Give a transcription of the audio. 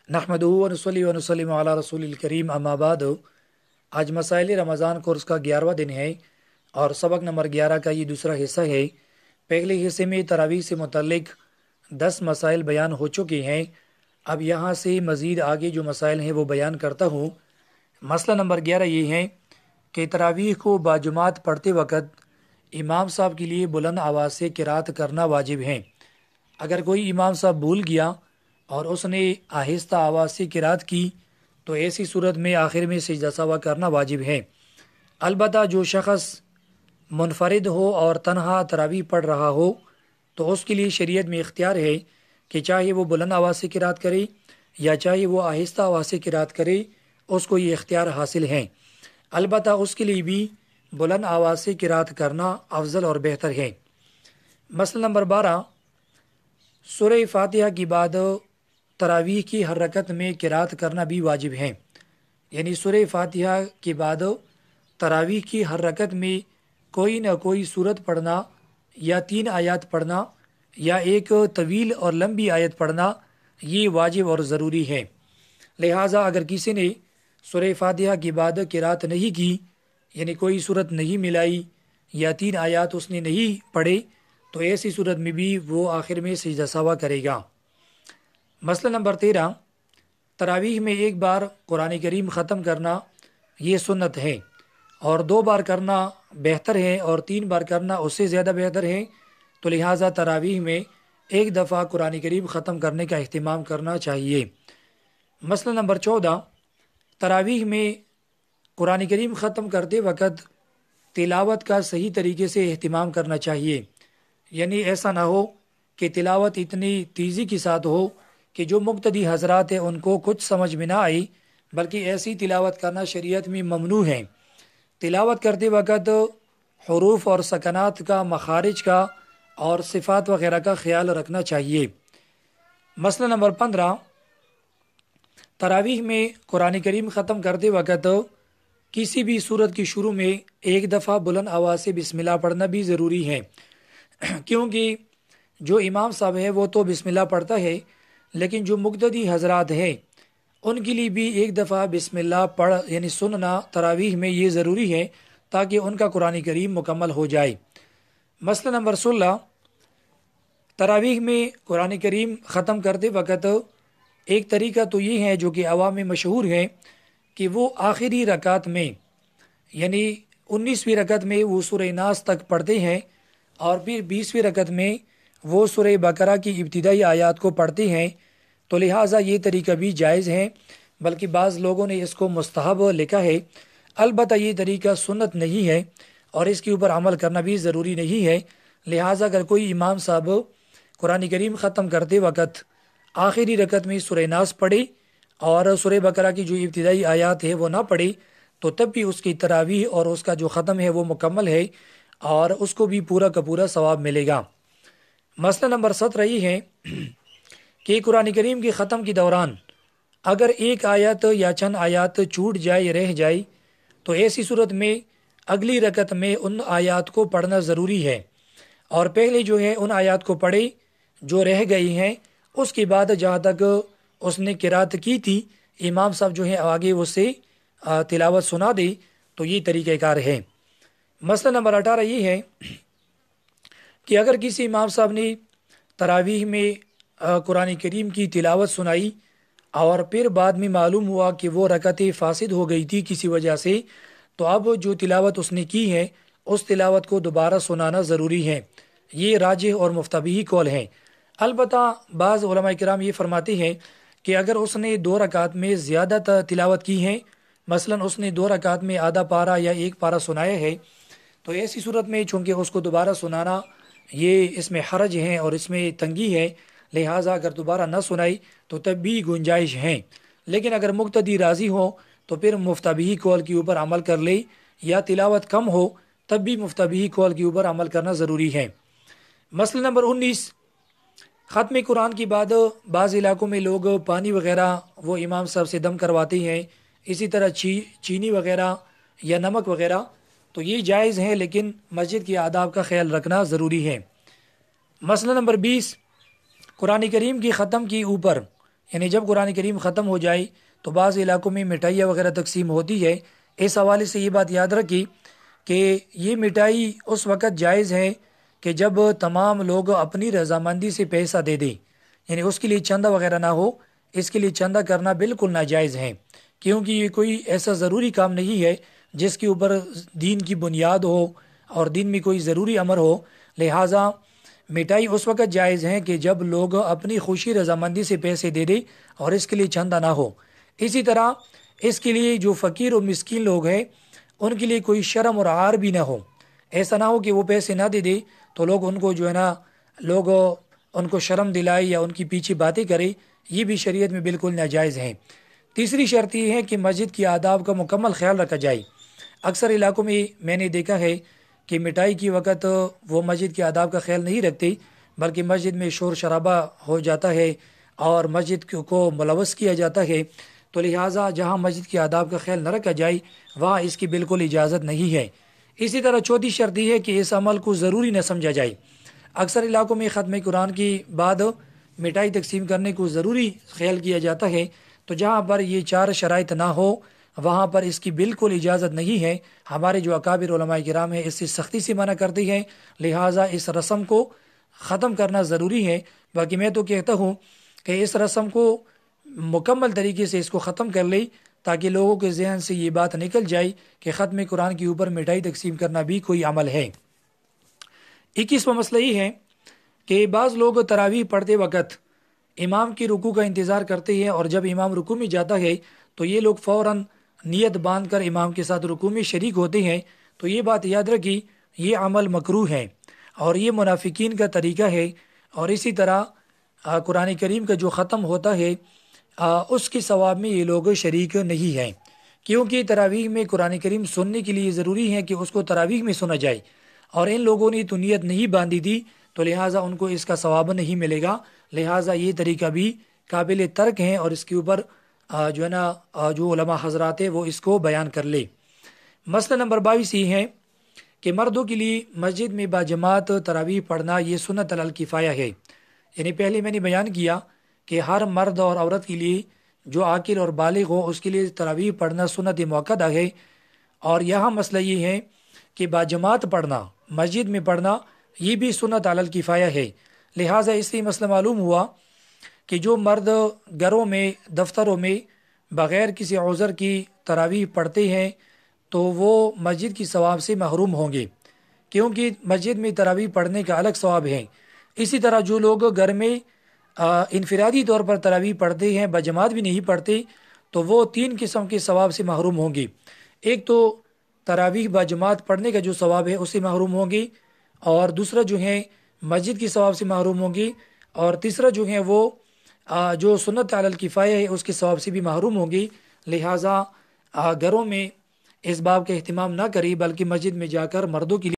نحمدہ و نصلی و نسلم علی رسول الکریم اما بعد۔ آج مسائل رمضان کورس کا 11واں دن ہے اور سبق نمبر 11 کا یہ دوسرا حصہ ہے۔ پہلے حصے میں تراویح سے متعلق 10 مسائل بیان ہو چکے ہیں۔ اب یہاں سے مزید آگے جو مسائل ہیں وہ بیان کرتا ہوں۔ مسئلہ نمبر 11 یہ ہے کہ تراویح کو باجماعت پڑھتے وقت امام صاحب کے لیے بلند آواز سے قرات کرنا واجب ہے۔ اگر کوئی امام صاحب بھول گیا اور اس نے آہستہ آواز سے قرات کی تو ایسی صورت میں آخر میں سجدہ سہو کرنا واجب ہے۔ البتہ جو شخص منفرد ہو اور تنہا تراویح پڑھ رہا ہو تو اس کے لیے شریعت میں اختیار ہے کہ چاہے وہ بلند آواز سے قرات کرے یا چاہے وہ آہستہ آواز سے قرات کرے، اس کو یہ اختیار حاصل ہے۔ البتہ اس کے لیے بھی بلند آواز سے قرات کرنا افضل اور بہتر ہے۔ مسئلہ نمبر 12، سورہ فاتحہ کے بعد تراویح کی ہر رکعت میں قرات کرنا بھی واجب ہے۔ یعنی سورہ فاتحہ کے بعد تراویح کی ہر رکعت میں کوئی نہ کوئی سورت پڑھنا یا 3 آیات پڑھنا یا ایک طویل اور لمبی آیت پڑھنا یہ واجب اور ضروری ہے۔ لہٰذا اگر کسی نے سورہ فاتحہ کے بعد قرات نہیں کی، یعنی کوئی سورت نہیں ملائی یا 3 آیات اس نے نہیں پڑھے، تو ایسی صورت میں بھی وہ آخر میں سجدہ سہو کرے گا۔ مسئلہ نمبر 13، تراویح میں ایک بار قرآن کریم ختم کرنا یہ سنت ہے، اور 2 بار کرنا بہتر ہے اور 3 بار کرنا اس سے زیادہ بہتر ہے، تو لہٰذا تراویح میں ایک دفعہ قرآن کریم ختم کرنے کا اہتمام کرنا چاہیے۔ مسئلہ نمبر 14، تراویح میں قرآن کریم ختم کرتے وقت تلاوت کا صحیح طریقے سے اہتمام کرنا چاہیے۔ یعنی ایسا نہ ہو کہ تلاوت اتنی تیزی کے ساتھ ہو کہ جو مقتدی حضرات ہیں ان کو کچھ سمجھ میں نہ آئی، بلکہ ایسی تلاوت کرنا شریعت میں ممنوع ہے۔ تلاوت کرتے وقت حروف اور سکنات کا، مخارج کا اور صفات وغیرہ کا خیال رکھنا چاہیے۔ مسئلہ نمبر 15، تراویح میں قرآن کریم ختم کرتے وقت کسی بھی سورت کی شروع میں ایک دفعہ بلند آواز سے بسم اللہ پڑھنا بھی ضروری ہے، کیونکہ جو امام صاحب ہے وہ تو بسم اللہ پڑھتا ہے، لیکن جو مقتدی حضرات ہیں ان کے لیے بھی ایک دفعہ بسم اللہ پڑھ یعنی سننا تراویح میں یہ ضروری ہے تاکہ ان کا قرآن کریم مکمل ہو جائے۔ مسئلہ نمبر 16، تراویح میں قرآن کریم ختم کرتے وقت ایک طریقہ تو یہ ہے جو کہ عوام میں مشہور ہے کہ وہ آخری رکعت میں یعنی 19ویں رکعت میں وہ سورہ ناس تک پڑھتے ہیں اور پھر 20ویں رکعت میں وہ سورہ بقرہ کی ابتدائی آیات کو پڑھتے ہیں، تو لہٰذا یہ طریقہ بھی جائز ہے، بلکہ بعض لوگوں نے اس کو مستحب لکھا ہے۔ البتہ یہ طریقہ سنت نہیں ہے اور اس کے اوپر عمل کرنا بھی ضروری نہیں ہے۔ لہٰذا اگر کوئی امام صاحب قرآن کریم ختم کرتے وقت آخری رکعت میں سورہ ناس پڑھے اور سورہ بقرہ کی جو ابتدائی آیات ہے وہ نہ پڑھے، تو تب بھی اس کی تراویح اور اس کا جو ختم ہے وہ مکمل ہے اور اس کو بھی پورا کا پورا ثواب ملے گا۔ مسئلہ نمبر 17 یہ ہے کہ قرآن کریم کے ختم کے دوران اگر ایک آیت یا چند آیات چھوٹ جائے، رہ جائے، تو ایسی صورت میں اگلی رکعت میں ان آیات کو پڑھنا ضروری ہے، اور پہلے جو ہے ان آیات کو پڑھے جو رہ گئی ہیں، اس کے بعد جہاں تک اس نے قرات کی تھی امام صاحب جو ہے آگے اس سے تلاوت سنا دے، تو یہ طریقہ کار ہے۔ مسئلہ نمبر 18 یہ ہے کہ اگر کسی امام صاحب نے تراویح میں قرآن کریم کی تلاوت سنائی اور پھر بعد میں معلوم ہوا کہ وہ رکعت فاسد ہو گئی تھی کسی وجہ سے، تو اب جو تلاوت اس نے کی ہے اس تلاوت کو دوبارہ سنانا ضروری ہے۔ یہ راجح اور مفتبی قول ہے۔ البتہ بعض علماء کرام یہ فرماتے ہیں کہ اگر اس نے 2 رکعت میں زیادہ تلاوت کی ہے، مثلا اس نے 2 رکعت میں آدھا پارہ یا 1 پارہ سنایا ہے، تو ایسی صورت میں چونکہ اس کو دوبارہ سنانا یہ اس میں حرج ہے اور اس میں تنگی ہے، لہٰذا اگر دوبارہ نہ سنائی تو تب بھی گنجائش ہیں۔ لیکن اگر مقتدی راضی ہو تو پھر مفتبی قول کے اوپر عمل کر لے، یا تلاوت کم ہو تب بھی مفتبی قول کے اوپر عمل کرنا ضروری ہے۔ مسئلہ نمبر 19، ختم قرآن کے بعد بعض علاقوں میں لوگ پانی وغیرہ وہ امام صاحب سے دم کرواتے ہیں، اسی طرح چینی وغیرہ یا نمک وغیرہ، تو یہ جائز ہے لیکن مسجد کے آداب کا خیال رکھنا ضروری ہے۔ مسئلہ نمبر 20، قرآن کریم کی ختم کے اوپر یعنی جب قرآن کریم ختم ہو جائے تو بعض علاقوں میں مٹھائیاں وغیرہ تقسیم ہوتی ہے، اس حوالے سے یہ بات یاد رکھی کہ یہ مٹھائی اس وقت جائز ہے کہ جب تمام لوگ اپنی رضامندی سے پیسہ دے دیں، یعنی اس کے لیے چندہ وغیرہ نہ ہو، اس کے لیے چندہ کرنا بالکل ناجائز ہے، کیونکہ یہ کوئی ایسا ضروری کام نہیں ہے جس کے اوپر دین کی بنیاد ہو اور دین میں کوئی ضروری امر ہو، لہٰذا مٹھائی اس وقت جائز ہے کہ جب لوگ اپنی خوشی رضامندی سے پیسے دے دیں اور اس کے لیے چندہ نہ ہو۔ اسی طرح اس کے لیے جو فقیر و مسکین لوگ ہیں ان کے لیے کوئی شرم اور عار بھی نہ ہو، ایسا نہ ہو کہ وہ پیسے نہ دے دے تو لوگ ان کو جو ہے نا لوگ ان کو شرم دلائے یا ان کی پیچھے باتیں کرے، یہ بھی شریعت میں بالکل ناجائز ہیں۔ تیسری شرط یہ ہے کہ مسجد کی آداب کا مکمل خیال رکھا جائے۔ اکثر علاقوں میں نے دیکھا ہے کہ مٹائی کی وقت وہ مسجد کے آداب کا خیال نہیں رکھتے، بلکہ مسجد میں شور شرابہ ہو جاتا ہے اور مسجد کو ملوث کیا جاتا ہے، تو لہٰذا جہاں مسجد کے آداب کا خیال نہ رکھا جائے وہاں اس کی بالکل اجازت نہیں ہے۔ اسی طرح چوتھی شرط یہ ہے کہ اس عمل کو ضروری نہ سمجھا جائے۔ اکثر علاقوں میں ختم قرآن کے بعد مٹھائی تقسیم کرنے کو ضروری خیال کیا جاتا ہے، تو جہاں پر یہ چار شرائط نہ ہو وہاں پر اس کی بالکل اجازت نہیں ہے۔ ہمارے جو اکابر علماء کرام ہیں اس سے سختی سے منع کرتے ہیں، لہٰذا اس رسم کو ختم کرنا ضروری ہے۔ باقی میں تو کہتا ہوں کہ اس رسم کو مکمل طریقے سے اس کو ختم کر لے تاکہ لوگوں کے ذہن سے یہ بات نکل جائے کہ ختم قرآن کے اوپر مٹھائی تقسیم کرنا بھی کوئی عمل ہے۔ 21واں مسئلہ یہ ہے کہ بعض لوگ تراویح پڑھتے وقت امام کی رکوع کا انتظار کرتے ہیں، اور جب امام رکوع میں جاتا ہے تو یہ لوگ فوراً نیت باندھ کر امام کے ساتھ رکوع میں شریک ہوتے ہیں، تو یہ بات یاد رکھی یہ عمل مکروہ ہے اور یہ منافقین کا طریقہ ہے، اور اسی طرح قرآن کریم کا جو ختم ہوتا ہے اس کے ثواب میں یہ لوگ شریک نہیں ہیں، کیونکہ تراویح میں قرآن کریم سننے کے لیے ضروری ہے کہ اس کو تراویح میں سنا جائے، اور ان لوگوں نے تو نیت نہیں باندھی دی تو لہٰذا ان کو اس کا ثواب نہیں ملے گا، لہٰذا یہ طریقہ بھی قابل ترک ہیں، اور اس کے اوپر جو ہے نا جو علماء حضرات ہیں وہ اس کو بیان کر لے۔ مسئلہ نمبر 22 یہ ہے کہ مردوں کے لیے مسجد میں باجماعت تراویح پڑھنا یہ سنت علی الکفایہ ہے، یعنی پہلے میں نے بیان کیا کہ ہر مرد اور عورت کے لیے جو عاقل اور بالغ ہو اس کے لیے تراویح پڑھنا سنت مؤکدہ ہے، اور یہاں مسئلہ یہ ہے کہ باجماعت پڑھنا مسجد میں پڑھنا یہ بھی سنت علی الکفایہ ہے، لہٰذا اس سے مسئلہ معلوم ہوا کہ جو مرد گھروں میں دفتروں میں بغیر کسی عذر کی تراویح پڑھتے ہیں تو وہ مسجد کی ثواب سے محروم ہوں گے، کیونکہ مسجد میں تراویح پڑھنے کا الگ ثواب ہے۔ اسی طرح جو لوگ گھر میں انفرادی طور پر تراویح پڑھتے ہیں بجماعت بھی نہیں پڑھتے تو وہ 3 قسم کے ثواب سے محروم ہوں گے۔ ایک تو تراویح بجماعت پڑھنے کا جو ثواب ہے اس سے محروم ہوں گے، اور دوسرا جو ہے مسجد کی ثواب سے محروم ہوں گی، اور تیسرا جو ہے وہ جو سنت علی الکفایہ ہے اس کے ثواب سے بھی محروم ہوں گی، لہٰذا گھروں میں اس باب کا اہتمام نہ کریں بلکہ مسجد میں جا کر مردوں کے لیے